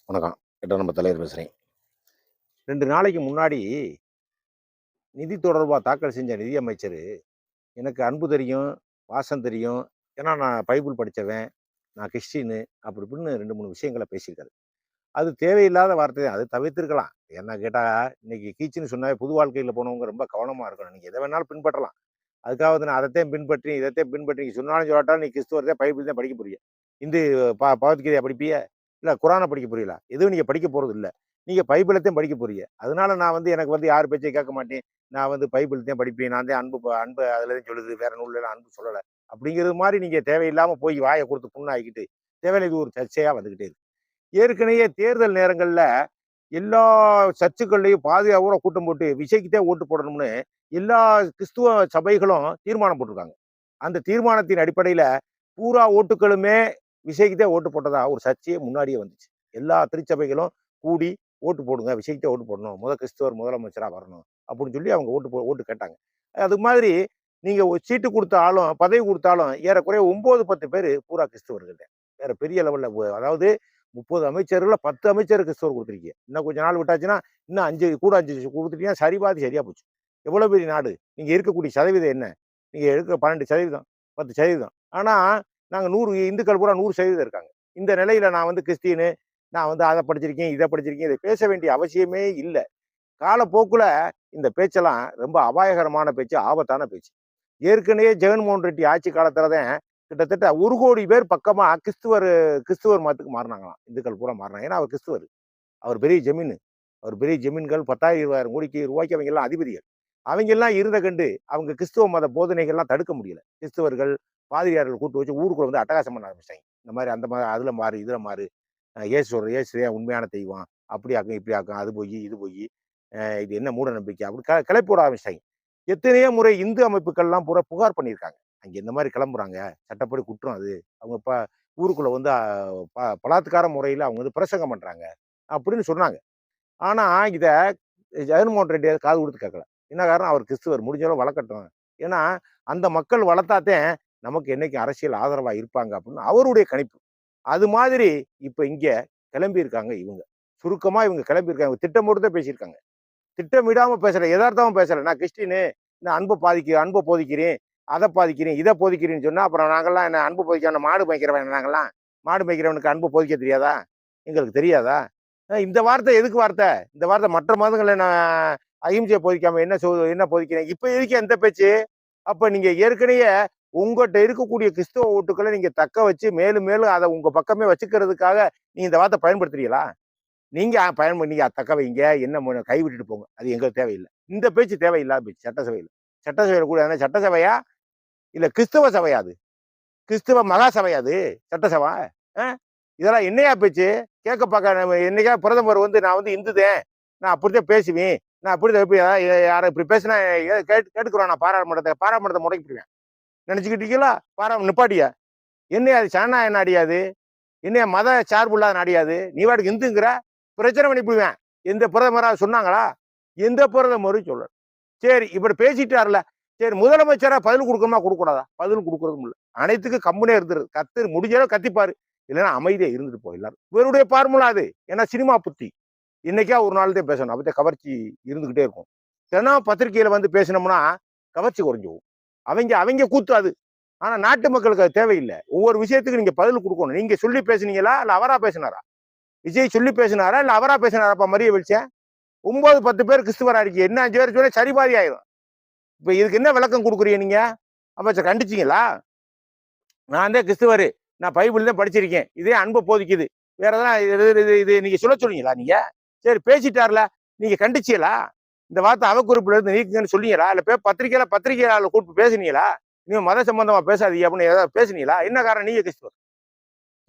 வணக்கம். நம்ம தலைவர் பேசுறேன். 2 நாளைக்கு முன்னாடி நிதி தொடர்பா தாக்கல் செஞ்ச நிதியமைச்சரு, எனக்கு அன்பு தெரியும், பாசம் தெரியும். ஏன்னா நான் பைபிள் படிச்சவன், நான் கிறிஸ்டினு அப்படி இப்படின்னு 2, 3 விஷயங்கள பேசியிருக்காரு. அது தேவையில்லாத வார்த்தை. அது தவிர்த்திருக்கலாம். என்ன கேட்டா, இன்னைக்கு கீச்சுன்னு சொன்னாவே புது வாழ்க்கையில போனவங்க ரொம்ப கவனமா இருக்கணும். நீங்க எத வேணாலும் பின்பற்றலாம். அதுக்காவது நான் அதத்தான் பின்பற்றி, இதத்தான் பின்பற்றி நீ சொன்னாலும் சொல்லாட்டாலும் நீ கிறிஸ்துவர தான் பைபிள் தான் படிக்க போறீங்க. இந்து பகவத்கீதைய படிப்பிய? இல்ல குரான படிக்க போறீங்களா? எதுவும் நீங்க படிக்க போறது இல்ல. நீங்க பைபிளத்தையும் படிக்க போறீங்க. அதனால நான் எனக்கு யார் பேச்சையும் கேட்க மாட்டேன். நான் பைபிள் தான் படிப்பேன். நான் தான் அன்பு அதுல தான் சொல்லுது. வேற நூல்ல அன்பு சொல்லல. அப்படிங்கிறது மாரி நீங்க தேவையில்லாம போய் வாய குடுத்து புண்ணாக்கிட்டு, தேவையில்ல இது ஒரு சர்ச்சையா வந்துகிட்டே இருக்கு. ஏற்கனவே தேர்தல் நேரங்கள்ல எல்லா சர்ச்சுகள்லயும் பாதியா கூட்டம் போட்டு விஜய்க்கு தான் ஓட்டு போடணும்னு எல்லா கிறிஸ்துவ சபைகளும் தீர்மானம் போட்டிருக்காங்க. அந்த தீர்மானத்தின் அடிப்படையில பூரா ஓட்டுக்களுமே விஜய்க்கு தான் ஓட்டு போட்டதா ஒரு சர்ச்சையே முன்னாடியே வந்துச்சு. எல்லா திருச்சபைகளும் கூடி ஓட்டு போடுங்க, விஜய்க்கு தான் ஓட்டு போடணும். கிறிஸ்துவர் முதலமைச்சரா வரணும் அப்படின்னு சொல்லி அவங்க ஓட்டு கேட்டாங்க. அது மாதிரி நீங்க ஒரு சீட்டு குடுத்தாலும், பதவி குடுத்தாலும் ஏறக்குறைய 9, 10 பேரு பூரா கிறிஸ்தவர்கள் தான். வேற பெரிய லெவல்ல அதாவது 30 அமைச்சர்கள்ல 10 அமைச்சர் கிறிஸ்தவர் குடுத்துருக்கீங்க. இன்னும் கொஞ்ச நாள் விட்டாச்சுன்னா, இன்னும் 5 கூட 5 குடுத்துட்டீங்கன்னா சரிபாதி சரியா போச்சு. எவ்வளவு பெரிய நாடு. நீங்க இருக்கக்கூடிய சதவீதம் என்ன? நீங்க இருக்கிற 12% 10%. ஆனா, நாங்க 100 இந்துக்கள் பூரா 100% இருக்காங்க. இந்த நிலையில நான் கிறிஸ்டியனு, நான் அத படிச்சிருக்கேன், இத படிச்சிருக்கேன். இத பேச வேண்டிய அவசியமே இல்ல. காலப்போக்குல இந்த பேச்செல்லாம் ரொம்ப அபாயகரமான பேச்சு, ஆபத்தான பேச்சு. ஏற்கனவே ஜெகன்மோகன் ரெட்டி ஆட்சி காலத்துல தான் கிட்டத்தட்ட 1,00,00,000 பேர் பக்கமா கிறிஸ்துவர் மதத்துக்கு மாறுனாங்களாம். இந்துக்கள் பூரா மாறுனாங்க. ஏன்னா அவர் கிறிஸ்துவர். அவர் பெரிய ஜமீனு. அவர் பெரிய ஜமீன்கள் 10,000, 20,000 கோடிக்கு ரூபாய்க்கு அவங்க எல்லாம் அதிபதிகள். அவங்க எல்லாம் இருந்த கண்டு அவங்க கிறிஸ்துவ மத போதனைகள்லாம் தடுக்க முடியல. கிறிஸ்தவர்கள், பாதிரியார்கள் கூட்டு வச்சு ஊருக்குள்ள அட்டகாசம் பண்ண ஆரம்பிச்சிட்டாங்க. இந்த மாதிரி அந்த மாதிரி அதுல மாறு, இதுல மாறு. இயேசு தான் உண்மையான தெய்வம். அப்படி ஆக்கும், இப்படி ஆக்கும். அது பொய், இது பொய். இது என்ன மூட நம்பிக்கை அப்படி கிளப்பி விட ஆரம்பிச்சிட்டாங்க. எத்தனையோ முறை இந்து அமைப்புகள்லாம் பூரா புகார் பண்ணியிருக்காங்க. அங்க இந்த மாதிரி கிளம்புறாங்க. சட்டப்படி குற்றம் அது. அவங்க ஊருக்குள்ள பலாத்கார முறையில அவங்க பிரசங்கம் பண்றாங்க. அப்படின்னு சொன்னாங்க. ஆனா இத ஜெகன்மோகன் ரெட்டி காது குடுத்து கேட்கல. என்ன காரணம்? அவர் கிறிஸ்துவர். முடிஞ்ச அளவு வளர்க்கட்டும். ஏன்னா, அந்த மக்கள் வளர்த்தாத்தான் நமக்கு என்னைக்கு அரசியல் ஆதரவா இருப்பாங்க அப்படின்னு அவருடைய கணிப்பு. அது மாதிரி இப்ப இங்க கிளம்பியிருக்காங்க இவங்க. சுருக்கமா இவங்க கிளம்பியிருக்காங்க. திட்டமிட்டு தான் பேசியிருக்காங்க. திட்டமிடாம பேசல. எதார்த்தமா பேசல. நான் கிறிஸ்டினு, நான் அன்ப போதிக்கிறேன், அத பாதிக்கிறேன், இத போதிக்கிறேன்னு சொன்னா, அப்புறம் நாங்கெல்லாம் என்ன அன்பு போதிக்காம மாடு மேய்க்கிறவன் நாங்கெல்லாம். மாடு மேய்க்கிறவனுக்கு அன்பு போதிக்க தெரியாதா? எங்களுக்கு தெரியாதா? இந்த வார்த்தை எதுக்கு வார்த்தை? இந்த வார்த்தை மற்ற மதங்கள்ல நான் அகிம்சைய போதிக்காம என்ன போதிக்கிறேன்? இப்ப எதுக்கு எந்த பேச்சு? அப்ப நீங்க ஏற்கனவே உங்கட்ட இருக்கக்கூடிய கிறிஸ்தவ ஓட்டுக்களை நீங்க தக்க வச்சு மேலும் மேலும் அத உங்க பக்கமே வச்சுக்கிறதுக்காக நீங்க இந்த வார்த்தை பயன்படுத்துறீங்களா? நீங்க நீங்க தக்க வைங்க. என்ன கைவிட்டுட்டு போங்க. அது எங்களுக்கு தேவையில்ல. இந்த பேச்சு தேவையில்லாத பேச்சு சட்டசபையில. சட்டசபையில கூட சட்டசபையா? இல்ல கிறிஸ்தவ சபையா அது? கிறிஸ்தவ மகா சபையா அது? சட்டசபை? அ இதெல்லாம் என்னையா பேச்சு? கேட்க பார்க்க என்னைக்காவது பிரதமர் நான் இந்துதேன். நான் அப்படித்தான் பேசுவேன். நான் அப்படித்தான் யாரும் இப்படி பேசினா கேட்டுக்குறோம் நான் பாராளுமன்றத்தை முடக்கிடுவேன். நினைச்சுக்கிட்டீங்களா? நிப்பாட்டியா? என்னையா அது ஜனநாயக நாடியா அது? என்னையா மத சார்பு இல்லாத நாடியா அது? நீ பாட்டுக்கு இந்துங்கிற? பிரச்சனை பண்ணிவிடுவேன். எந்த பிரதமராவது சொன்னாங்களா? எந்த பிரதமரும் சொல்லல. சரி இப்படி பேசிட்டாருல. சரி முதலமைச்சரா பதில் கொடுக்கணுமா கொடுக்கூடாதா? பதில் கொடுக்கறதும் இல்ல. அனைத்துக்கும் கம்முனே இருந்துரு. முடிஞ்ச அளவு கத்திப்பாரு. இல்லைன்னா அமைதியா இருந்துட்டு போ எல்லாரும். இவருடைய பார்முலா அது. ஏன்னா சினிமா புத்தி. இன்னைக்கா ஒரு நாள் தான் பேசணும். அப்பதான் கவர்ச்சி இருந்துகிட்டே இருக்கும். தினம் பத்திரிகையில பேசினோம்னா கவர்ச்சி குறைஞ்சு போகும். அவங்க கூத்து அது. ஆனா நாட்டு மக்களுக்கு அது தேவையில்லை. ஒவ்வொரு விஷயத்துக்கு நீங்க பதில் கொடுக்கணும். நீங்க சொல்லி பேசுனீங்களா? இல்ல அவரா பேசினாரா? விஜய் சொல்லி பேசினாரா? இல்ல அவரா பேசினாராப்பா மரிய வெளிச்சேன்? 9, 10 பேர் கிறிஸ்துவரா இருக்கீங்க. என்ன 5 பேர் சொன்னா சரிபாதி ஆயிரும். இப்ப இதுக்கு என்ன விளக்கம் கொடுக்குறீங்க நீங்க? அப்ப கண்டிச்சீங்களா? நான் தான் கிறிஸ்துவரு. நான் பைபிள் தான் படிச்சிருக்கேன். இதே அன்பை போதிக்குது. வேற எதனா இது நீங்க சொல்ல சொன்னீங்களா நீங்க? சரி பேசிட்டார்ல. நீங்க கண்டிச்சீங்களா? இந்த வார்த்தை அவக்குறிப்புல இருந்து நீக்குங்கன்னு சொன்னீங்களா? இல்ல பத்திரிகையாளர் கூப்பிட்டு பேசுனீங்களா? நீங்க மத சம்பந்தமா பேசாதீங்க அப்படின்னு ஏதாவது பேசுனீங்களா? என்ன காரணம்? நீங்க கிறிஸ்துவர்.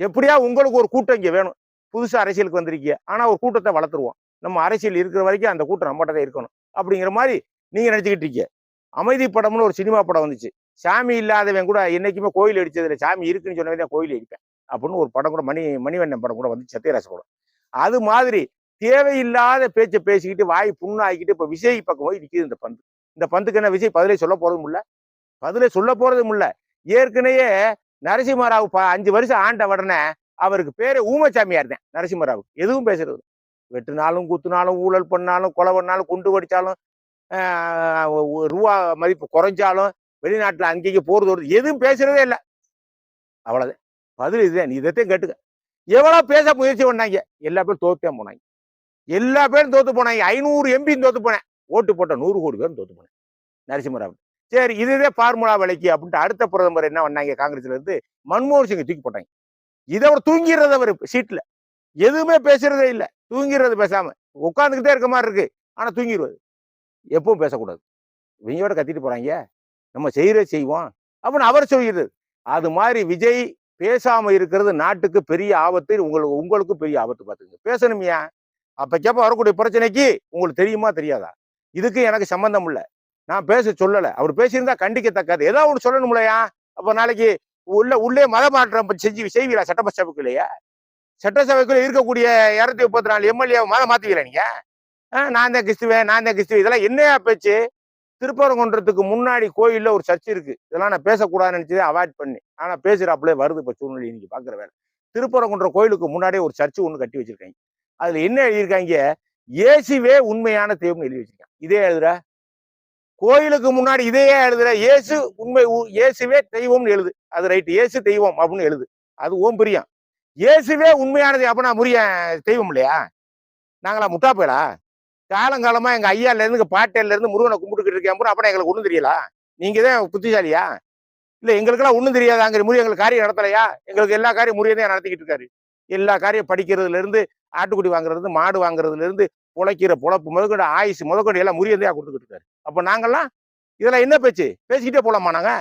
எப்படியா உங்களுக்கு ஒரு கூட்டம் இங்க வேணும். புதுசா அரசியலுக்கு வந்திருக்கீங்க. ஆனா ஒரு கூட்டத்தை வளர்த்துருவோம். நம்ம அரசியல் இருக்கிற வரைக்கும் அந்த கூட்டம் நம்மகிட்ட தான் இருக்கணும். அப்படிங்கிற மாதிரி நீங்க நினைச்சுக்கிட்டு இருக்கீங்க. அமைதி படம்னு ஒரு சினிமா படம் வந்துச்சு. சாமி இல்லாதவன் கூட என்னைக்குமே கோயில் அடிச்சதுல சாமி இருக்குன்னு சொன்னவன் தான் கோயில் அடிப்பேன் அப்படின்னு ஒரு படம் கூட மணிவண்ணன் படம் கூட வந்து சத்யராஜ் படம். அது மாதிரி தேவையில்லாத பேச்சை பேசிக்கிட்டு வாய் புண்ணாக்கிட்டு இப்ப விஜய் பக்கம் போய் நிக்குது இந்த பந்து. இந்த பந்துக்கு என்ன விஜய் பதிலே சொல்ல போறதும் இல்ல. பதிலே சொல்ல போறதும் இல்ல. ஏற்கனவே நரசிம்மராவ் 5 வருஷம் ஆண்ட உடனே அவருக்கு பேரு ஊமச்சாமியார் தான் நரசிம்மராவ். எதுவும் பேசுறது, வெட்டுனாலும் குத்துனாலும் ஊழல் பண்ணாலும் கொலை பண்ணாலும் குண்டு வெடிச்சாலும் ரூபா மதிப்பு குறைஞ்சாலும் வெளிநாட்டுல அங்கேயும் போறது வருது எதுவும் பேசுறதே இல்லை. அவ்வளவுதான் பதில். இதுதான், நீ இதைத்தான் கேட்டுக்க. எவ்வளவு பேச முயற்சி பண்ணாங்க, எல்லா பேரும் தோத்தே போனாங்க. எல்லா பேரும் தோத்து போனாங்க. 500 எம்பி தோத்து போனேன். ஓட்டு போட்ட 100 கோடி பேரும் தோத்து போனேன் நரசிம்மராவ். சரி, இதுதான் ஃபார்முலா விலைக்கு அப்படின்ட்டு அடுத்த பிரதமர் என்ன பண்ணாங்க, காங்கிரஸ்ல இருந்து மன்மோகன் சிங் தூக்கி போட்டாங்க. இதை அவர் தூங்கிறது, அவர் சீட்ல எதுவுமே பேசுறதே இல்லை, தூங்கிறது, பேசாம உட்காந்துக்கிட்டே இருக்க மாதிரி இருக்கு, ஆனா தூங்கிடுவது. எப்பவும் பேசக்கூடாது, இவங்களோட கத்திட்டு போறாங்க, நம்ம செய்யறத செய்வோம் அப்படின்னு அவர் சொல்கிறது. அது மாதிரி விஜய் பேசாம இருக்கிறது நாட்டுக்கு பெரிய ஆபத்து, உங்களுக்கு பெரிய ஆபத்து. பாத்துங்க, பேசணுமியா. அப்பக்கப்ப வரக்கூடிய பிரச்சனைக்கு உங்களுக்கு தெரியுமா தெரியாதா? இதுக்கு எனக்கு சம்பந்தம் இல்லை, நான் பேச சொல்லல. அவர் பேசியிருந்தா கண்டிக்கத்தக்கது, ஏதோ ஒன்று சொல்லணும்லையா? அப்ப நாளைக்கு உள்ளே மத மாற்றம் செய்வீங்களா? சட்டசபைக்குள்ளேயே, சட்டசபைக்குள்ள இருக்கக்கூடிய 234 எம்எல்ஏ மதம் மாத்துவீங்களா நீங்க? நான் தான் கிறிஸ்துவேன், நான் தான் கிறிஸ்துவ, இதெல்லாம் என்னையா பேச்சு? திருப்பரங்குன்றத்துக்கு முன்னாடி கோயில்ல ஒரு சர்ச் இருக்கு, இதெல்லாம் நான் பேசக்கூடாதுன்னு நினைச்சதே அவாய்ட் பண்ணி, ஆனா பேசுறாப்புல வருது இப்ப சூழ்நிலை. இன்னைக்கு பாக்குற வேலை, திருப்பரங்குன்ற கோயிலுக்கு முன்னாடியே ஒரு சர்ச் ஒண்ணு கட்டி வச்சிருக்காங்க. அதுல என்ன எழுதியிருக்காங்க, இயேசுவே உண்மையான தெய்வம் எழுதி வச்சிருக்காங்க. இதே எழுதுற கோயிலுக்கு முன்னாடி இதையே எழுதுற, இயேசு உண்மை, இயேசுவே தெய்வம்னு எழுது. அது ரைட், இயேசு தெய்வம் அப்படின்னு எழுது, அது ஓம் பிரியம். இயேசுவே உண்மையானது அப்படின்னா முறிய தெய்வம் இல்லையா? நாங்களா முட்டா போயலா? காலங்காலமா எங்க ஐயால இருந்து பாட்டையில இருந்து முருகனை கும்பிட்டுக்கிட்டு இருக்கேன், அப்ப எங்களுக்கு ஒண்ணும் தெரியல? நீங்க தான் புத்திசாலியா? இல்ல எங்களுக்கெல்லாம் ஒண்ணும் தெரியாதாங்கிற முறிய எங்களுக்கு காரியம் நடத்தலையா? எங்களுக்கு எல்லா காரியம் முறியதான் நடத்திக்கிட்டு இருக்காரு. எல்லா காரியம் படிக்கிறதுல இருந்து, ஆட்டுக்குடி வாங்குறது, மாடு வாங்குறதுல இருந்து, பொழைக்கிற பொழப்பு முதற்கொண்டு, ஆயுசு முதற்கொண்டு எல்லாம் முறியதையா கொடுத்துக்கிட்டு இருக்காரு. அப்ப நாங்கெல்லாம் இதெல்லாம் என்ன பேச்சு? பேசிக்கிட்டே போலாமா? நாங்க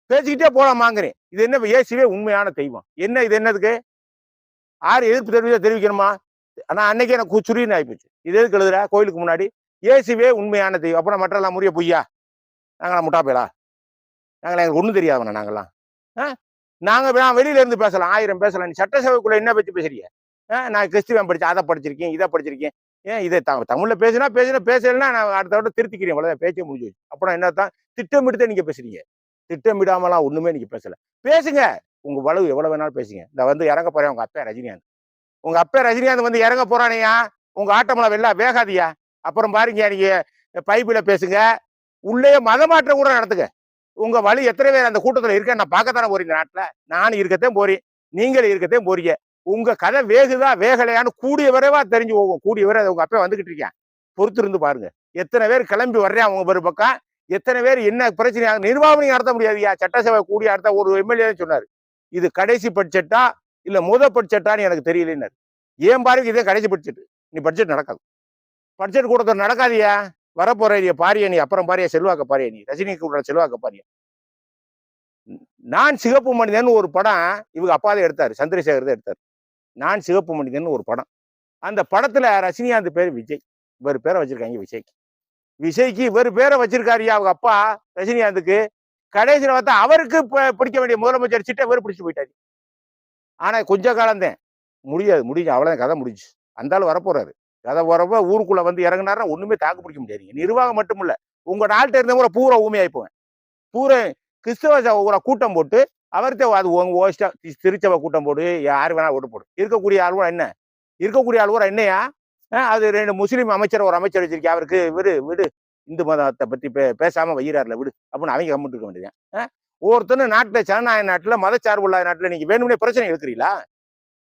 பேசிக்கிட்டே போலாமாங்கிறேன். இது என்ன, இயேசுவே உண்மையான தெய்வம் என்ன? இது என்னதுக்கு ஆறு எதிர்ப்பு தெரிவிக்கணுமா? ஆனா அன்னைக்கு எனக்கு சுரின்னு ஆயிப்போச்சு. இது எதுக்கு எழுதுற கோயிலுக்கு முன்னாடி இயேசுவே உண்மையான தெய்வம், அப்புறம் மற்றெல்லாம் முறிய பொய்யா? நாங்களா முட்டா போயலா? நாங்களா எங்களுக்கு ஒண்ணும் தெரியாதவன நாங்கெல்லாம்? நாங்க வெளியில இருந்து பேசலாம், 1000 பேசலாம். நீ சட்டசபைக்குள்ள என்ன பத்தி பேசுறீங்க? நான் கிறிஸ்துவன் படிச்சேன், அதை படிச்சிருக்கேன், இதை படிச்சிருக்கேன். ஏன் இதை தமிழ்ல பேசுனா பேசலைன்னா நான் அடுத்த விட திருத்திக்கிறேன், அவ்வளவுதான், பேச்சே முடிஞ்சு. அப்புறம் என்னத்தான் திட்டமிட்டு நீங்க பேசுறீங்க? திட்டமிடாமலாம் ஒண்ணுமே நீங்க பேசல. பேசுங்க, உங்க வளவு எவ்வளவு வேணாலும் பேசுங்க. இந்த இறங்க போறேன் உங்க அப்பா ரஜினிகாந்த், உங்க அப்பா ரஜினிகாந்த் இறங்க போறானையா? உங்க ஆட்டமெல்லாம் வெள்ளா வேகாதியா? அப்புறம் பாருங்க, நீங்க பைபிள பேசுங்க, உள்ளே மதமாற்றம் கூட நடத்துங்க. உங்க வழி எத்தனை பேர் அந்த கூட்டத்துல இருக்க நான் பார்க்கத்தானே போறீங்க. நாட்டுல நானும் இருக்கத்தான் போறேன், நீங்களும் இருக்கத்தான் போறீங்க. உங்க கதை வேகுதா வேகலையான்னு கூடிய விரைவா தெரிஞ்சு போகும். கூடிய விரை உங்க அப்பா வந்துகிட்டு இருக்கேன், பொறுத்து இருந்து பாருங்க. எத்தனை பேர் கிளம்பி வர்றேன் அவங்க ஒரு பக்கம், எத்தனை பேர் என்ன பிரச்சனையாக நிர்வாகம் நடத்த முடியாதுயா. சட்டசபை கூடிய அடுத்த ஒரு எம்எல்ஏ சொன்னாரு, இது கடைசி பட்ஜெட்டா இல்ல பட்ஜெட்டான்னு எனக்கு தெரியலன்னாரு. ஏன் பாருங்க, இதே கடைசி பட்ஜெட், நீ பட்ஜெட் நடக்காது, பட்ஜெட் கூட்டத்தொடர் நடக்காதியா. வரப்போற பாரியா நீ, அப்புறம் பாரியா செல்வாக்க பாரியா நீ, ரஜினிக்கு செல்வாக்க பாரியா. நான் சிகப்பு மனிதன் ஒரு படம் இவங்க அப்பாவே எடுத்தாரு, சந்திரசேகர் தான் எடுத்தாரு. நான் சிகப்பு மனிதன் ஒரு படம், அந்த படத்துல ரஜினிகாந்த் பேர் விஜய், இவர் பேரை வச்சிருக்காங்க விஜய்க்கு. விஜய்க்கு இவர் பேரை வச்சிருக்காருயா அவங்க அப்பா ரஜினிகாந்துக்கு. கடைசியில் பார்த்தா அவருக்கு பிடிக்க வேண்டிய முதலமைச்சர் சீட்டை இவர் பிடிச்சு போயிட்டாரு. ஆனா கொஞ்ச காலம் தான், முடிஞ்சு அவ்வளவுதான், கதை முடிஞ்சு. அந்த ஆள் வரப்போறாரு, கதை வரப்ப ஊருக்குள்ள இறங்கினாருன்னா ஒண்ணுமே தாக்கு பிடிக்க முடியாது. நிர்வாகம் மட்டும் இல்ல, உங்க நாள்கிட்ட இருந்த கூட பூரா ஊமையாயிப்போங்க. பூரா கிறிஸ்தவ கூட்டம் போட்டு அவர்கிட்ட அது திருச்சபை கூட்டம் போடு, யாரு வேணா ஓட்டு போடு. இருக்கக்கூடிய ஆளுவா என்ன, இருக்கக்கூடிய ஆளுவா என்னையா? அது 2 முஸ்லீம் அமைச்சர், ஒரு அமைச்சர் வச்சிருக்கேன், அவருக்கு விடு விடு, இந்து மதத்தை பத்தி பேசாம வையிறாருல விடு அப்படின்னு அவங்க கம்மிட்டு இருக்க வேண்டியது. ஒவ்வொருத்தரும் நாட்டுல, ஜனநாயக நாட்டுல, மதச்சார்பு இல்லாத நாட்டுல நீங்க வேணும்னே பிரச்சனை எடுக்கிறீங்களா?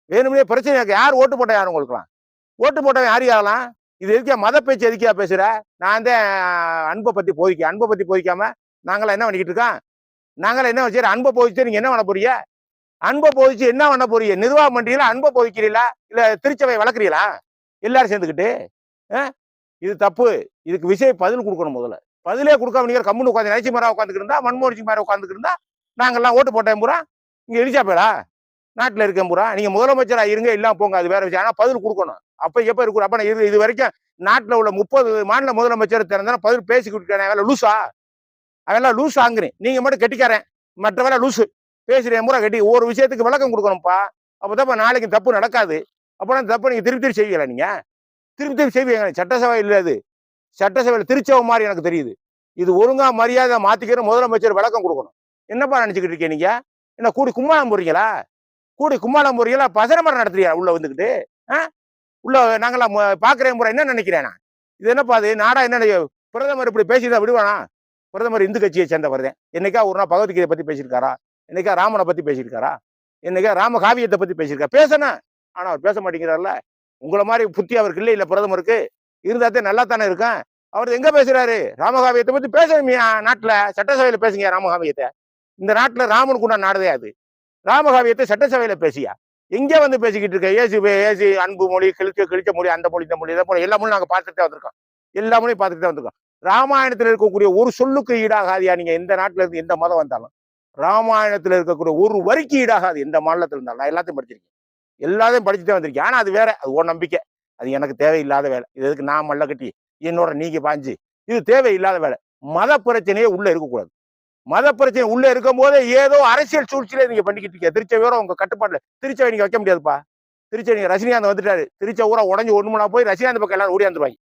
வேணும்னே பிரச்சனை யார் ஓட்டு போட்டா? யாரும் உங்களுக்குலாம் ஓட்டு போட்டவன் யாரு ஆகலாம்? இது எதுக்கா மத பேச்சு எதுக்கா பேசுற? நான் தான் அன்பை பத்தி போதிக்காம நாங்களாம் என்ன பண்ணிக்கிட்டு இருக்கோம்? நாங்களாம் என்ன வச்சு அன்பை போதிச்சு நீங்க என்ன பண்ண போறீங்க? அன்பை போதிச்சு என்ன பண்ண போறீங்க? நிர்வாகம் பண்றீங்களா, அன்பை போதிக்கிறீங்களா, இல்ல திருச்சபை வளர்க்குறீங்களா எல்லாரும் சேர்ந்துக்கிட்டு? இது தப்பு. இதுக்கு விஷயம் பதில் கொடுக்கணும். முதல்ல பதிலே கொடுக்காம நீங்க கம்முன்னு உட்காந்து நரசிம்மரா உட்காந்துட்டு இருந்தா, மன்மோகன் சிங் மாதிரி உட்காந்துட்டு இருந்தா, நாங்கெல்லாம் ஓட்டு போட்டேன் பூரா இங்க இடிச்சா போயலா? நாட்டுல இருக்கேன் பூரா நீங்க முதலமைச்சரா இருங்க, எல்லாம் போங்க, அது வேற விஷயம். ஆனா பதில் கொடுக்கணும். அப்ப எப்ப இருக்கு? அப்ப இது வரைக்கும் நாட்டுல உள்ள 30 மாநில முதலமைச்சர் திறந்தா பதில் பேசிக்கிட்டு வேலை லூசா? அவெல்லாம் லூஸ் ஆங்குறேன். நீங்க மட்டும் கெட்டிக்காரன், மற்ற வேலை லூசு பேசுறேன் பூரா கட்டி. ஒரு விஷயத்துக்கு விளக்கம் கொடுக்கணும்ப்பா, அப்பதான் நாளைக்கு தப்பு நடக்காது. அப்பதான் தப்பு நீங்க திருப்பி செய்வீங்களா? நீங்க திருப்பி செய்வீங்க. சட்டசபை இல்ல, அது சட்டசபையில திருச்சபை மாதிரி எனக்கு தெரியுது. இது ஒழுங்கா மரியாதை மாத்திக்கிற முதலமைச்சர் விளக்கம் கொடுக்கணும். என்னப்பா நினைச்சுக்கிட்டு இருக்கீங்க? நீங்க என்ன கூடி கும்மாளம் போறீங்களா? கூடி கும்மாளம் முறையில பசரமரம் நடத்துறியா உள்ள வந்துக்கிட்டு? உள்ள நாங்களாம் பாக்குறேன் முறை என்ன நினைக்கிறேன் நான்? இது என்னப்பா அது நாடா? என்ன பிரதமர் இப்படி பேசிதான் விடுவானா? பிரதமர் இந்து கட்சியை சேர்ந்தவர் தான். என்னைக்கா ஒரு நாள் பகவத்கீதை பத்தி பேசியிருக்காரா? என்னைக்கா ராமனை பத்தி பேசியிருக்காரா? என்னைக்கா ராம காவியத்தை பத்தி பேசியிருக்கா? பேசணும். ஆனா அவர் பேச மாட்டேங்கிறார்ல. உங்களை மாதிரி புத்தி அவருக்கு இல்ல பிரதமருக்கு. இருந்தாத்தே நல்லா தானே இருக்கும். அவர் எங்க பேசுறாரு? ராமகாவியத்தை பத்தி பேசணுமியா நாட்டுல? சட்டசபையில பேசுங்க ராமகாவியத்தை. இந்த நாட்டுல ராமனுக்கு உண்டான நாடுதே அது. ராமகாவியத்தை சட்டசபையில பேசியா? எங்க வந்து பேசிக்கிட்டு இருக்க? ஏசி அன்பு மொழி, கிழிச்ச மொழி, அந்த மொழி, இந்த மொழி, இதை போல எல்லா மொழியும் நாங்க பார்த்துட்டு தான் வந்திருக்கோம். எல்லா மொழியும் பார்த்துட்டு தான் வந்திருக்கோம். ராமாயணத்தில் இருக்கக்கூடிய ஒரு சொல்லுக்கு ஈடாகாதியா நீங்க எந்த நாட்டுல இருந்து எந்த மதம் வந்தாலும்? ராமாயணத்தில் இருக்கக்கூடிய ஒரு வரிக்கு ஈடாகாது எந்த மாநிலத்தில் இருந்தாலும். நான் எல்லாத்தையும் படிச்சிருக்கேன். எல்லாத்தையும் படிச்சுட்டே வந்திருக்கேன். ஆனா அது வேற. அது ஒரு நம்பிக்கை. அது எனக்கு தேவையில்லாத வேலை. இது எதுக்கு நான் மல்ல கட்டி என்னோட நீங்க பாஞ்சு? இது தேவையில்லாத வேலை. மத பிரச்சனையே உள்ள இருக்கக்கூடாது. மத பிரச்சனை உள்ள இருக்கும் போது ஏதோ அரசியல் சூழ்ச்சியில நீங்க பண்ணிக்கிட்டு இருக்கீங்க. திருச்செவியோட உங்க கட்டுப்பாடுல திருச்செவி நீங்க வைக்க முடியாதுப்பா. திருச்செவி ரஜினிகாந்த் வந்துட்டாரு. திருச்செ ஊரா உடஞ்சு ஒண்ணுமனா போய் ரஜினிகாந்த் பக்கம் எல்லாரும் ஓடியாந்துருவாங்க.